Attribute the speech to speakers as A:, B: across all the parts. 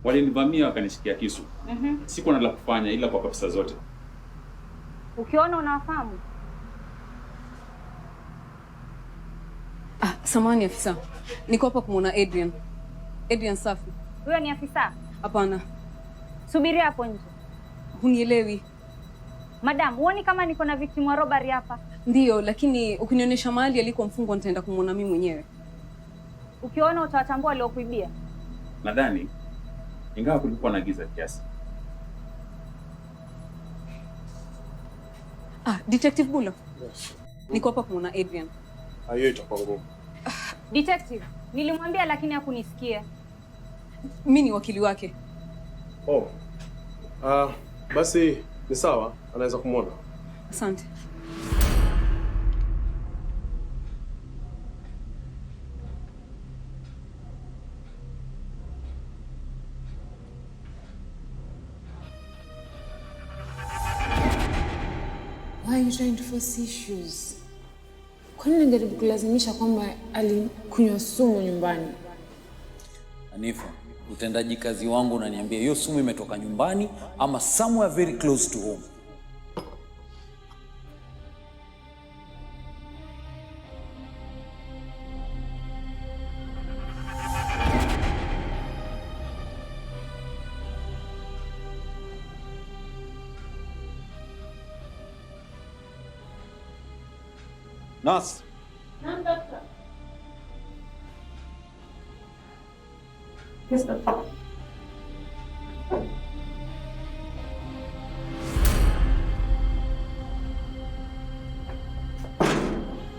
A: Walinivamia wakanishikia kisu. Sikuwa na la kufanya ila kwa pesa zote.
B: Ukiona unawafahamu?
C: Samahani afisa. Niko hapa kumuona Adrian. Adrian Safi.
B: Huyo ni afisa?
C: Hapana.
B: Subiri hapo nje.
C: Hunielewi.
B: Madam, huoni kama niko na victim wa robbery hapa?
C: Ndiyo, lakini ukinionyesha mahali aliko mfungwa nitaenda kumuona mimi mwenyewe.
B: Ukiona utawatambua waliokuibia?
A: Nadhani ingawa kulikuwa na giza kiasi.
C: Detective Bulo.
D: Yes.
C: Niko hapa kumuona Adrian.
D: Hiyo itakuwa ngumu.
B: Detective, nilimwambia lakini hakunisikia.
C: Mimi ni wakili wake.
D: Oh. Basi ni sawa, anaweza kumuona.
C: Asante.
E: Why are you trying to force issues? Kwa nini unajaribu kulazimisha kwamba alikunywa sumu nyumbani?
F: Hanifa, utendaji kazi wangu unaniambia hiyo sumu imetoka nyumbani ama somewhere very close to home. Nurse.
E: Naam, doctor. Yes, doctor.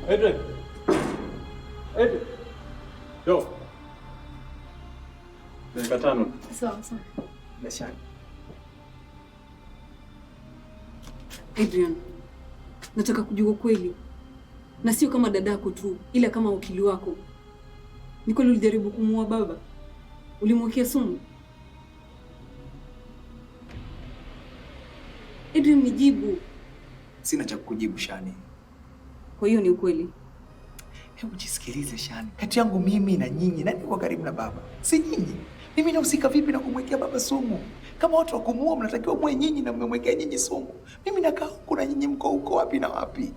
D: Adrian. Yo. Dakika 5.
E: Sawa.
D: Biashara.
C: Adrian, nataka kujua kweli. Na sio kama dadako tu, ila kama wakili wako. Ni kweli ulijaribu kumuua baba? Ulimwekea sumu? Adrian, nijibu.
G: Sina cha kukujibu Shani.
C: Kwa hiyo ni ukweli?
G: Hebu jisikilize Shani. Kati yangu mimi na nyinyi, nani yuko karibu na baba? Si nyinyi. Mimi nahusika vipi na kumwekea baba sumu? Kama watu wa kumuua mnatakiwa mwe nyinyi na mmemwekea nyinyi sumu. Mimi nakaa huko na nyinyi mko huko wapi na wapi?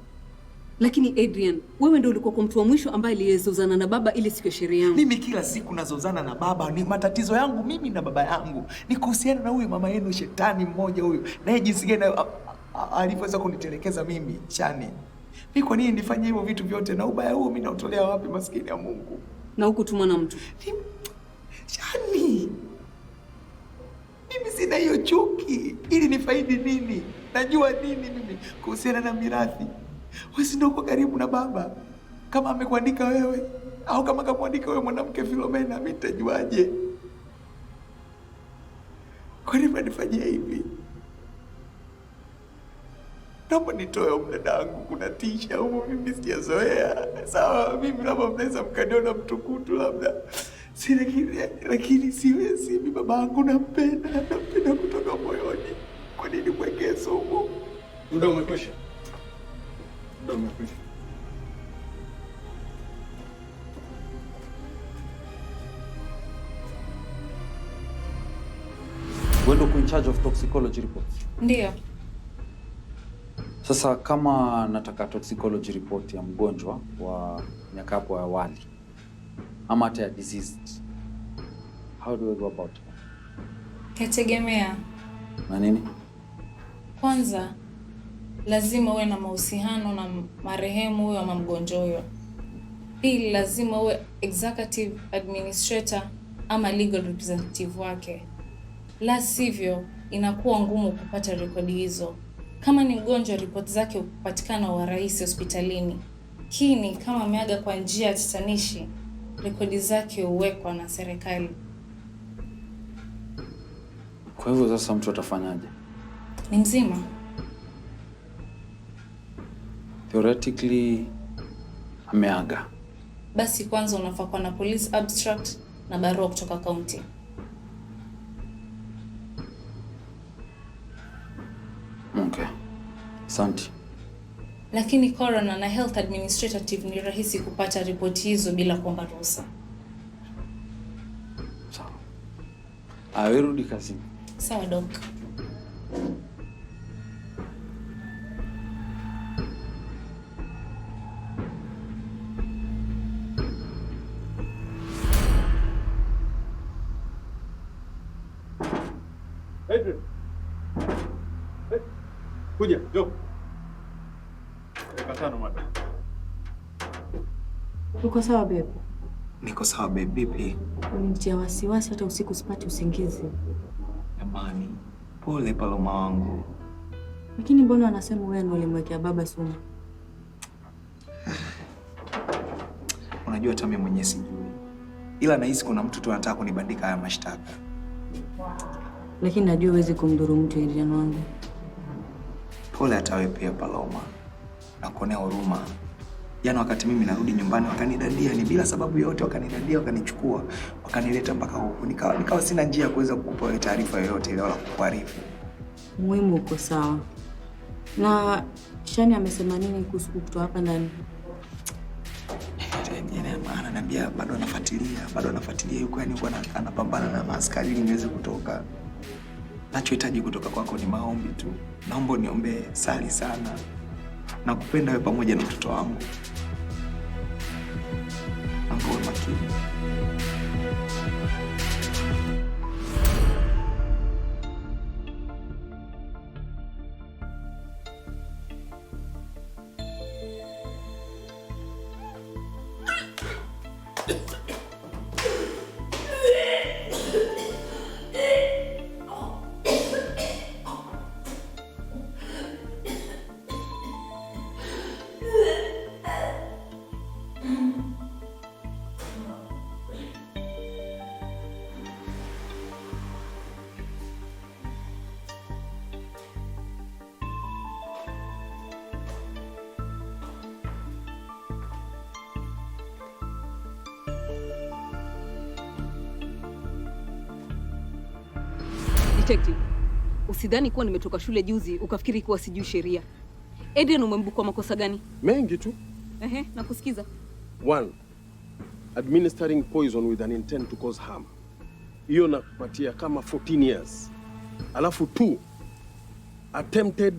C: Lakini Adrian, wewe ndio ulikuwa kwa mtu wa mwisho ambaye aliyezozana na baba ile siku ya sherehe yangu.
G: Mimi kila siku nazozana na baba, ni matatizo yangu mimi na baba yangu. Ni kuhusiana na huyu mama yenu shetani mmoja huyu. Naye jinsi gani alivyoweza kunitelekeza mimi, Shani. Mimi kwa nini nifanye hivyo vitu vyote na ubaya huo mimi nautolea wapi maskini ya Mungu?
C: Na huko tuma na mtu.
G: Shani. Mimi sina hiyo chuki. Ili nifaidi nini? Najua nini mimi kuhusiana na mirathi? Wewe ndio uko karibu na baba. Kama amekuandika wewe au kama kamwandika wewe mwanamke Philomena, mimi nitajuaje? Kwa nini mnanifanyia hivi? Naomba nitoe mdadangu, kuna tisha huko, mimi sijazoea. Sawa, mimi labda mnaweza mkaniona mtukutu labda. Si lakini siwezi, mimi babangu nampenda kutoka moyoni. Kwa nini mwekee sumu?
D: Muda umekwisha.
F: Wewe ndio in charge of toxicology reports?
E: Ndiyo.
F: Sasa kama nataka toxicology report ya mgonjwa wa miaka hapo ya awali ama hata ya diseased, how do I go about it?
E: Yategemea.
F: Na nini?
E: Kwanza lazima uwe na mahusiano na marehemu huyo ama mgonjwa huyo. Pili, lazima uwe executive administrator ama legal representative wake. La sivyo inakuwa ngumu kupata rekodi hizo. Kama ni mgonjwa, ripoti zake hupatikana kwa rahisi hospitalini. Lakini kama ameaga kwa njia ya tatanishi, rekodi zake huwekwa na serikali.
F: Kwa hivyo sasa mtu atafanyaje?
E: Ni mzima.
F: Theoretically ameaga.
E: Basi kwanza unafaa kuwa na police abstract na barua kutoka county.
F: Okay. Asante.
E: Lakini coroner na health administrative ni rahisi kupata ripoti hizo bila kuomba ruhusa.
F: Sawa. Wewe rudi kazini.
E: Sawa Doc.
D: Adrian. Hey. Kuja, njoo. Katano madam.
C: Uko sawa babe?
G: Niko sawa babe, vipi?
C: Unitia wasiwasi hata usiku sipati usingizi.
G: Jamani, pole Paloma wangu.
C: Lakini mbona anasema wewe ndio ulimwekea baba sumu?
G: Unajua hata mimi mwenyewe sijui. Ila nahisi kuna mtu tu anataka kunibandika haya mashtaka.
C: Lakini najua huwezi kumdhuru mtu Adrian wangu.
G: Pole hata wewe pia Paloma. Nakuonea huruma. Jana wakati mimi narudi nyumbani wakanidadia, ni bila sababu yote wakanidadia, wakanichukua, wakanileta mpaka huku. Nikawa sina njia ya kuweza kukupa taarifa yoyote ile wala kukuarifu.
C: Muhimu uko sawa. Na Shani amesema nini kuhusu kutoa hapa ndani?
G: Ananiambia bado anafuatilia yuko, yani yuko anapambana na maaskari ili niweze kutoka. Nachohitaji kutoka kwako ni maombi tu. Naomba uniombee, sali sana. Nakupenda wewe pamoja na mtoto wangu. Naomba uwe makini.
C: Detective, usidhani kuwa nimetoka shule juzi ukafikiri kuwa sijui sheria. Adrian umembuka makosa gani?
D: Mengi tu.
C: Nakusikiza.
D: 1. Administering poison with an intent to cause harm. Hiyo nakupatia kama 14 years. Alafu 2. Attempted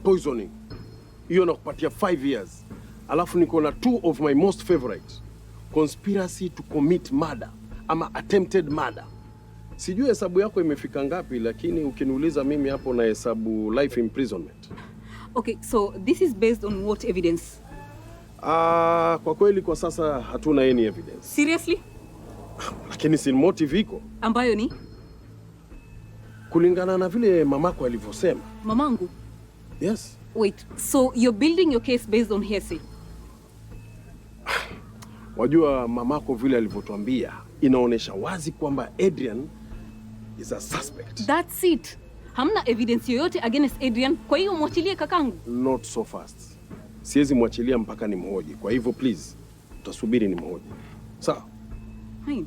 D: poisoning. Hiyo nakupatia 5 years. Alafu niko na 2 of my most favorite. Conspiracy to commit murder ama attempted murder. Sijui hesabu yako imefika ngapi, lakini ukiniuliza mimi hapo na hesabu life imprisonment.
C: Okay, so this is based on what evidence?
D: Kwa kweli kwa sasa hatuna any evidence.
C: Seriously?
D: Lakini si motive iko.
C: Ambayo ni?
D: Kulingana na vile mamako alivyosema.
C: Mamangu?
D: Yes.
C: Wait, so you're building your case based on hearsay?
D: Wajua mamako vile alivyotuambia inaonesha wazi kwamba Adrian is a suspect.
C: That's it. Hamna evidence yoyote against Adrian, kwa hiyo mwachilie kakangu.
D: Not so fast. Siwezi mwachilia mpaka nimhoji. Kwa hivyo please, tutasubiri nimhoji. Sawa?
C: Hai.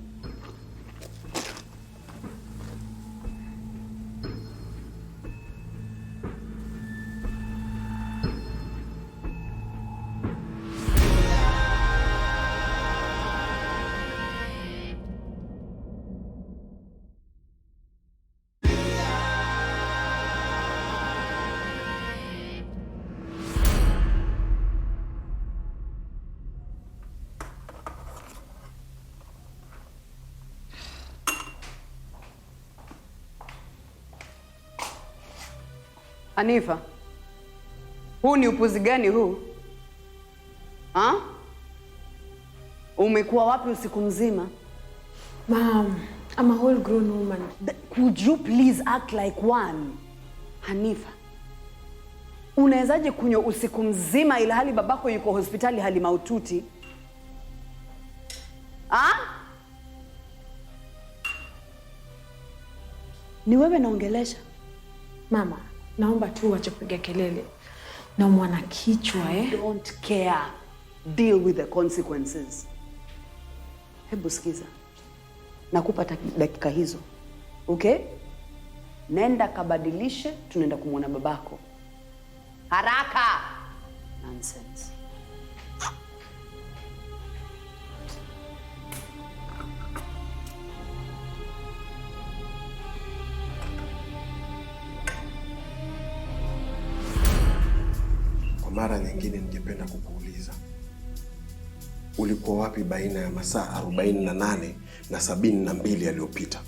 H: Hanifa, huu ni upuzi gani huu? Ha? Umekuwa wapi usiku mzima?
I: Mom, I'm a whole grown woman.
H: Could you please act like one? Hanifa, unawezaje kunywa usiku mzima ila hali babako yuko hospitali hali mahututi? Ha? Ni wewe naongelesha?
I: Mama, naomba tu wache kupiga kelele. Naumwa na kichwa
H: Don't care. Deal with the consequences. Hebu sikiza. Nakupa dakika hizo. Okay? Nenda kabadilishe, tunaenda kumwona babako. Haraka! Nonsense.
D: mara nyingine ningependa kukuuliza, ulikuwa wapi baina ya masaa 48 na 72 yaliyopita?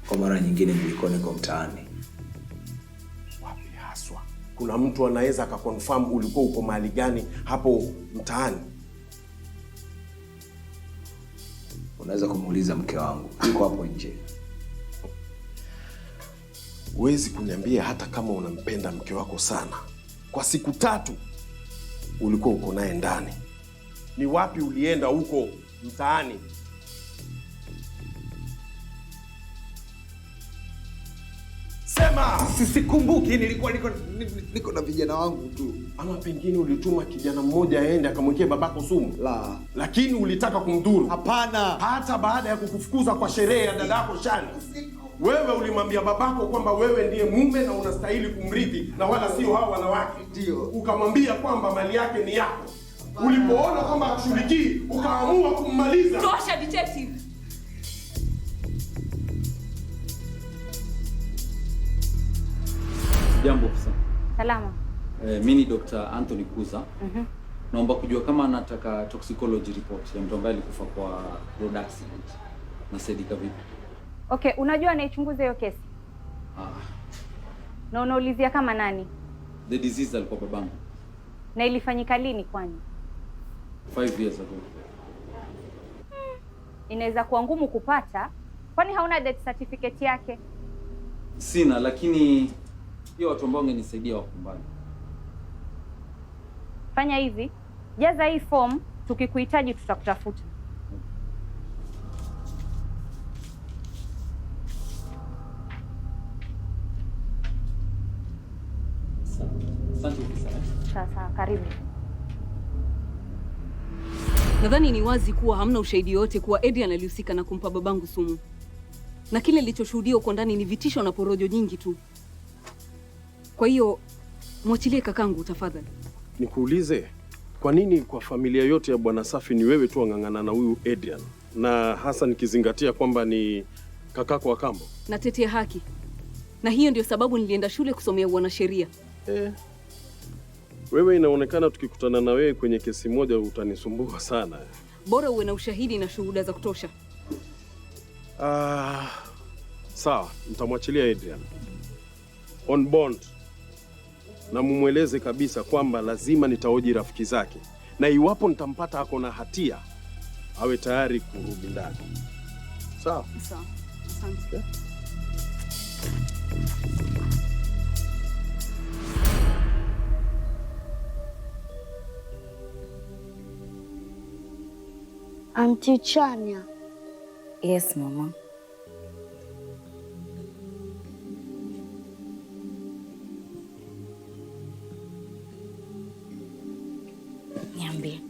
G: Kwa mara nyingine nilikuwa niko mtaani.
D: Wapi haswa? Kuna mtu anaweza akakonfirm ulikuwa uko mahali gani hapo mtaani?
G: Unaweza kumuuliza mke wangu, yuko hapo nje.
D: Huwezi kuniambia hata kama unampenda mke wako sana, kwa siku 3 ulikuwa uko naye ndani. Ni wapi ulienda huko mtaani? Sema!
G: Sikumbuki, nilikuwa niko na vijana wangu tu.
D: Ama pengine ulituma kijana mmoja aende akamwekea babako sumu?
G: La.
D: Lakini ulitaka kumdhuru?
G: Hapana.
D: Hata baada ya kukufukuza kwa sherehe ya dadako Shani, wewe ulimwambia babako kwamba wewe ndiye mume na unastahili kumrithi na wala sio hao wanawake.
G: Ndio.
D: Ukamwambia kwamba mali yake ni yako. Ulipoona kwamba hakushughulikii, ukaamua kummaliza.
C: Tosha detective.
F: Jambo ofisa.
B: Salama.
F: Mimi ni Dr. Anthony Kuza. Naomba kujua kama nataka toxicology report ya mtu ambaye alikufa kwa road accident. Nasaidika vipi?
B: Okay, unajua anaichunguza hiyo kesi? Na unaulizia kama nani?
F: The disease alikuwa babangu.
B: Na ilifanyika lini kwani?
F: 5 years ago.
B: Inaweza kuwa ngumu kupata, kwani hauna death certificate yake?
F: Sina, lakini hiyo watu ambao wangenisaidia wako mbali.
B: Fanya hivi, jaza hii form, tukikuhitaji tutakutafuta.
F: Asante sana.
B: Sawa, karibu.
C: Nadhani ni wazi kuwa hamna ushahidi yote kuwa Adrian alihusika na kumpa babangu sumu. Na kile nilichoshuhudia huko ndani ni vitisho na porojo nyingi tu. Kwa hiyo mwachilie kakangu tafadhali.
D: Nikuulize, kwa nini kwa familia yote ya Bwana Safi ni wewe tu ang'ang'ana na huyu Adrian? Na hasa nikizingatia kwamba ni kakako wa kambo.
C: Natetea haki. Na hiyo ndio sababu nilienda shule kusomea wanasheria.
D: Wewe inaonekana tukikutana na wewe kwenye kesi moja utanisumbua sana.
C: Bora uwe na ushahidi na shuhuda za kutosha.
D: Sawa, nitamwachilia Adrian on bond, na mumweleze kabisa kwamba lazima nitaoji rafiki zake, na iwapo nitampata ako na hatia awe tayari kurudi ndani. Sawa?
C: Sawa. Asante.
J: Auntie Chanya.
E: Yes, mama. Niambie.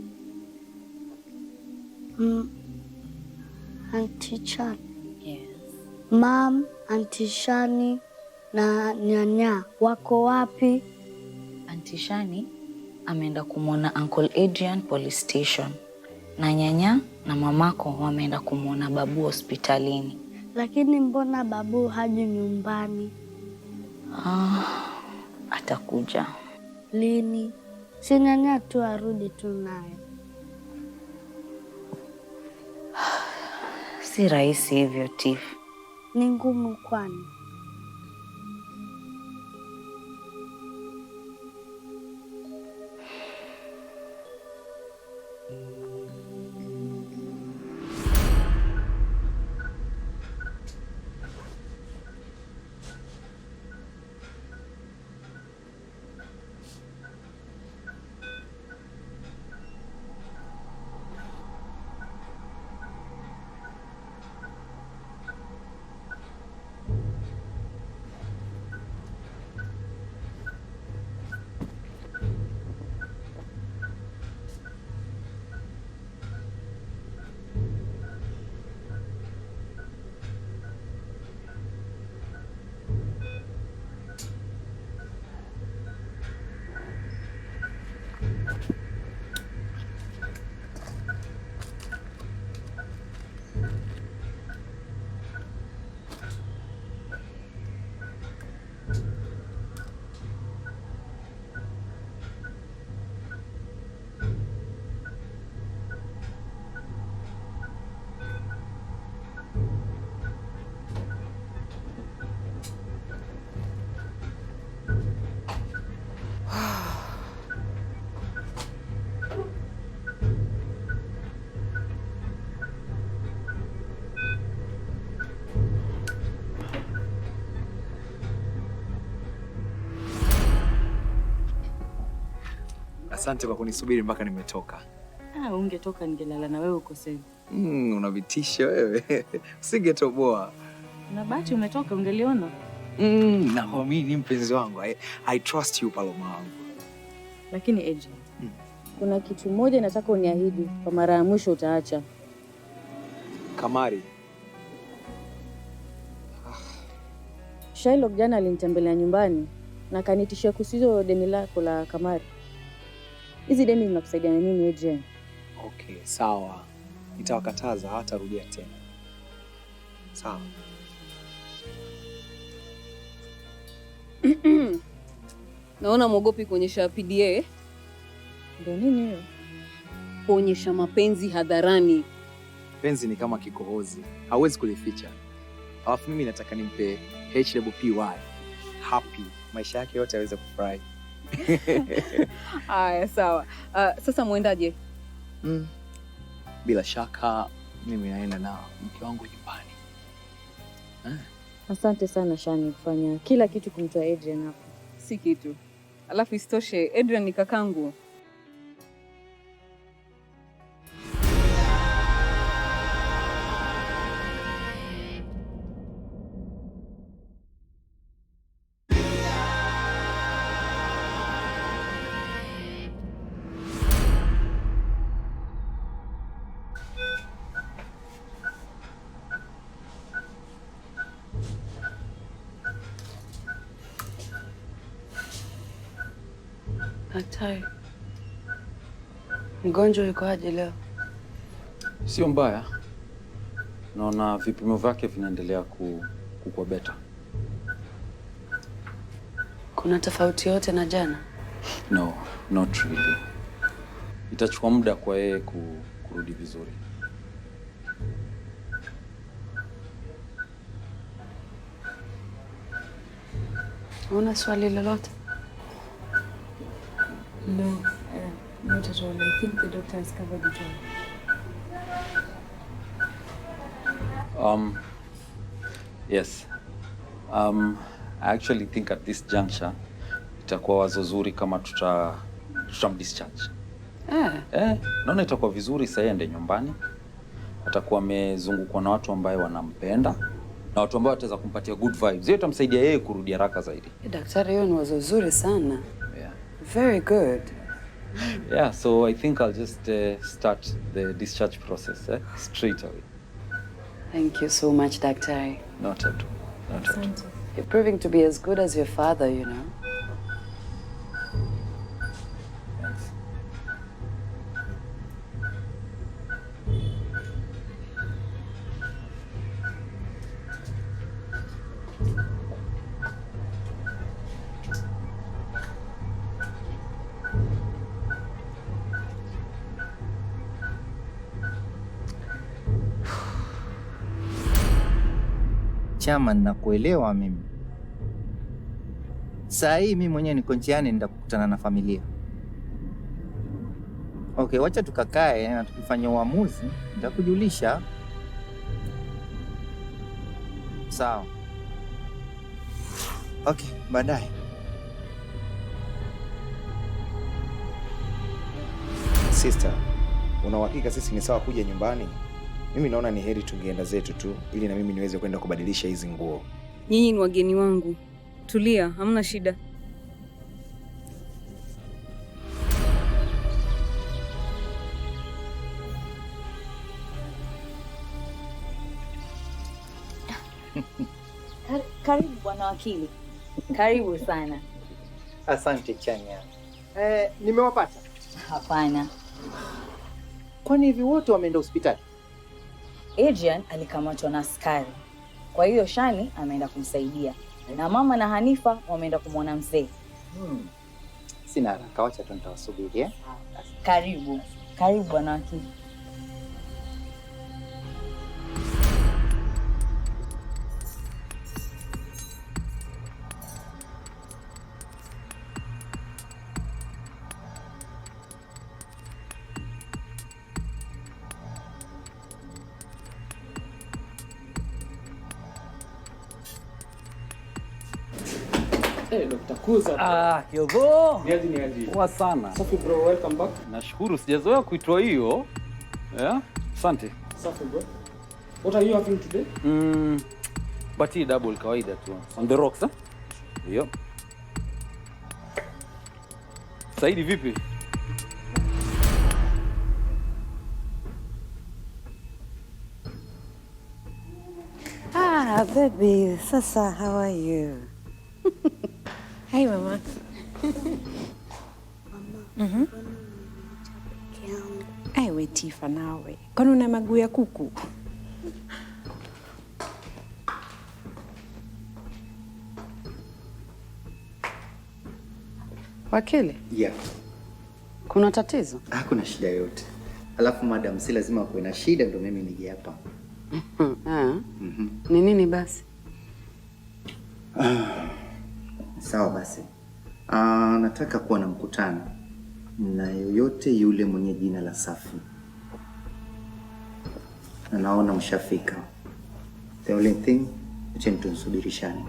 J: Auntie Chanya.
E: Yes.
J: Mom, Auntie Shani na nyanya wako wapi?
E: Auntie Shani ameenda kumwona Uncle Adrian police station. Na nyanya na mamako wameenda kumwona babu hospitalini.
J: Lakini mbona babu haji nyumbani?
E: Atakuja.
J: Lini? Si nyanya tu arudi tu naye.
E: Si rahisi hivyo, Tiff.
J: Ni ngumu kwani?
G: Asante kwa kunisubiri mpaka nimetoka.
C: Ungetoka ningelala na wewe uko safe.
G: Unavitisha wewe. Usingetoboa.
C: Na bahati umetoka ungeliona.
G: Na mimi ni mpenzi wangu. I trust you Paloma wangu.
C: Lakini Eji, kuna kitu moja nataka uniahidi kwa mara ya mwisho utaacha.
G: Kamari.
C: Shylock jana alinitembelea nyumbani na kanitishia kusizo deni lako la kamari. Hizi deni zinakusaidia nini Eji?
G: Okay, sawa. Nitawakataza hatarudia tena. Sawa.
C: Naona mwogopi kuonyesha PDA. Ndio nini hiyo? Kuonyesha mapenzi hadharani.
G: Penzi ni kama kikohozi. Hauwezi kulificha. Alafu mimi nataka nimpe HWPY. Happy. Maisha yake yote aweze kufurahi.
C: Aya, sawa. Sasa muendaje?
G: Bila shaka mimi naenda na mke wangu nyumbani.
C: Asante sana Shani kufanya kila kitu kumtoa Adrian hapa. Si kitu. Alafu isitoshe Adrian ni kakangu.
H: Daktari, mgonjwa yuko aje leo?
F: Sio mbaya. Naona vipimo vyake vinaendelea kukua beta.
H: Kuna tofauti yote na jana?
F: No, not really. Itachukua muda kwa yeye kurudi vizuri.
H: Una swali lolote?
I: No, not at all. I think the doctor has covered it all.
F: Yes. I actually think at this juncture itakuwa wazo zuri kama tutamdischarge. Naona itakuwa vizuri sasa aende nyumbani. Atakuwa amezungukwa na watu ambao wanampenda na watu ambao wataweza kumpatia good vibes. Hiyo itamsaidia yeye kurudi haraka zaidi.
H: Daktari, hiyo ni wazo zuri sana.
F: Yeah.
H: Very good.
F: Yeah, so I think I'll just start the discharge process straight away.
H: Thank you so much, Daktari.
F: Not at all. Not at all.
H: You're proving to be as good as your father, you know.
F: Thanks.
K: Chama, nakuelewa mimi. Saa hii mimi mwenyewe niko njiani nenda kukutana na familia. Okay, wacha tukakae na tukifanya uamuzi nitakujulisha. Sawa. Okay, baadaye.
L: Sister, una uhakika sisi ni sawa kuja nyumbani? Mimi naona ni heri tungeenda zetu tu ili na mimi niweze kwenda kubadilisha hizi nguo.
C: Nyinyi ni wageni wangu. Tulia, hamna shida.
B: Karibu bwana wakili. Karibu sana.
K: Asante Chanya. Nimewapata?
B: Hapana.
K: Kwani hivi wote wameenda hospitali?
B: Adrian alikamatwa na askari. Kwa hiyo Shani ameenda kumsaidia. Na mama na Hanifa wameenda kumwona mzee.
K: Sina haraka, wacha tu nitawasubiri.
B: Karibu. Karibu bwana wakili.
A: Dr. Kuza.
F: Kiogo.
A: Niaji.
F: Poa sana.
A: Safi bro, welcome back.
F: Nashukuru, sijazoea kuitwa hiyo. Yeah, asante.
A: Safi bro. What are you having today?
F: But hii double kawaida tu. On the rocks, Yep. Saidi vipi?
H: Baby, sasa how are you?
I: Hey mama. Ewe Tifa nawe. Kwani una maguu ya kuku?
K: Wakili?
M: Yeah.
K: Kuna tatizo?
M: Hakuna shida yote. Alafu madam, si lazima kuwe na shida ndio mimi nije hapa.
K: Ni nini basi?
M: Sawa basi. Nataka kuwa na mkutano na yoyote yule mwenye jina la Safi. Na naona mshafika. The only thing, acheni tunsubirishane.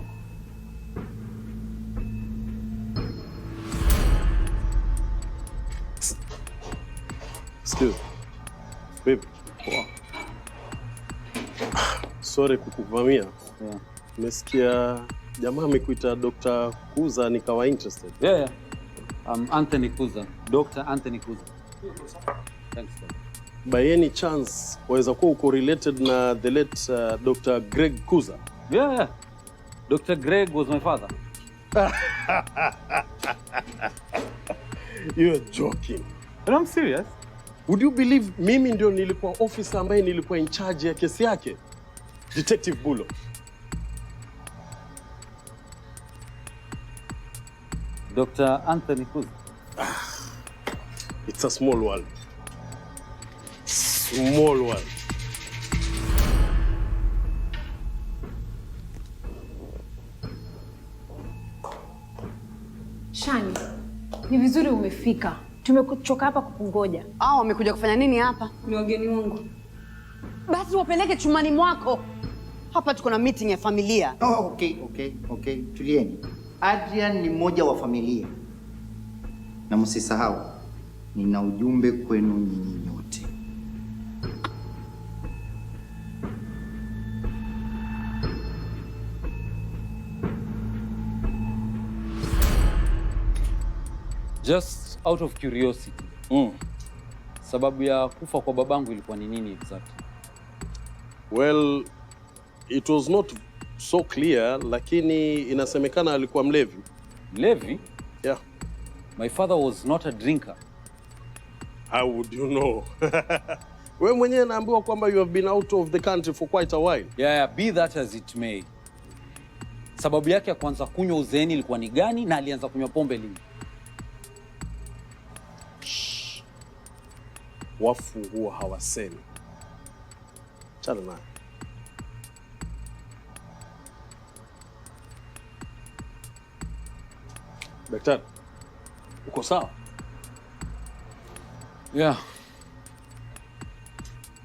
D: Excuse. Babe. Sorry kukuvamia. Nimesikia jamaa amekuita Dr. Kuza nikawa interested.
F: Yeah. Anthony Kuza. Dr. Anthony Kuza. Thanks.
D: By any chance, waweza kuwa uko related na the late Dr. Greg Kuza?
F: Yeah. Dr. Greg was my father.
D: You're joking.
F: And I'm serious.
D: Would you believe mimi ndio nilikuwa officer ambaye nilikuwa in charge ya kesi yake? Detective Bulo.
F: Dr. Anthony Kuza.
D: It's a small world. Small world.
I: Shani, ni vizuri umefika. Tumechoka hapa kukungoja.
H: Wamekuja kufanya nini hapa?
C: Ni wageni wangu.
H: Basi wapeleke chumani mwako. Hapa tuko na meeting ya familia.
M: Okay. Tulieni. Adrian ni mmoja wa familia. Na msisahau, nina ujumbe kwenu nyinyi nyote.
F: Just out of curiosity. Sababu ya kufa kwa babangu ilikuwa ni nini exactly?
D: Well, it was not so clear, lakini inasemekana alikuwa mlevi.
F: Mlevi?
D: Yeah.
F: My father was not a drinker.
D: How would you know? Wewe mwenyewe naambiwa kwamba you have been out of the country for quite a while.
F: Yeah, be that as it may. Sababu yake ya kuanza kunywa uzeeni ilikuwa ni gani na alianza kunywa pombe lini?
D: Wafu huwa hawasemi. Chana naye. Daktari, uko sawa?
F: Yeah.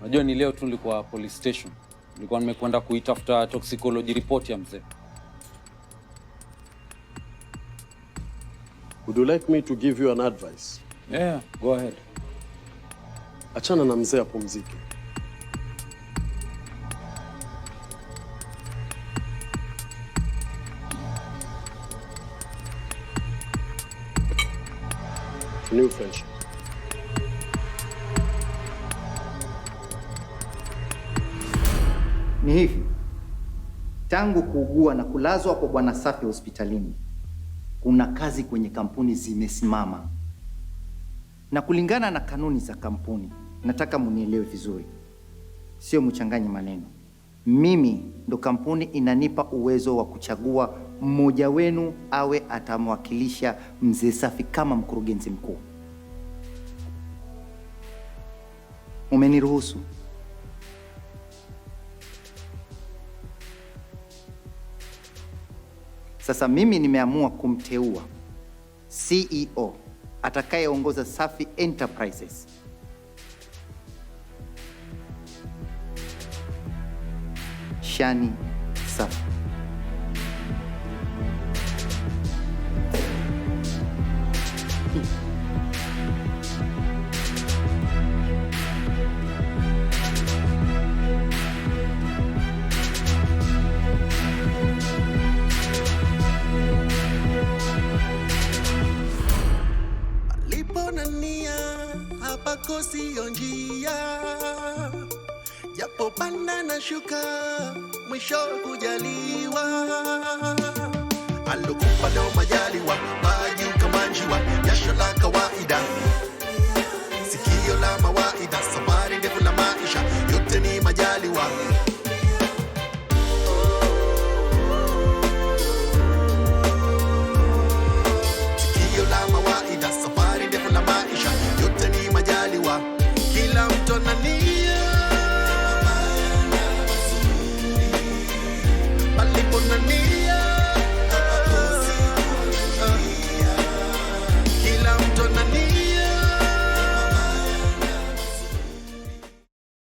F: Najua ni leo tu nilikuwa police station. Nilikuwa nimekwenda kuitafuta toxicology report ya mzee.
D: Would you like me to give you an advice?
F: Yeah, go ahead.
D: Achana na mzee apumzike. New friendship.
M: Ni hivi. Tangu kuugua na kulazwa kwa Bwana Safi hospitalini, kuna kazi kwenye kampuni zimesimama. Na kulingana na kanuni za kampuni, nataka munielewe vizuri. Sio mchanganye maneno. Mimi ndo kampuni inanipa uwezo wa kuchagua mmoja wenu awe atamwakilisha mzee Safi kama mkurugenzi mkuu. Umeniruhusu? Sasa mimi nimeamua kumteua CEO atakayeongoza Safi Enterprises. Shani Safi.
N: Panda na shuka, mwisho kujaliwa. Alokupa leo majaliwa, maji ukamanjiwa, jasho la kawaida.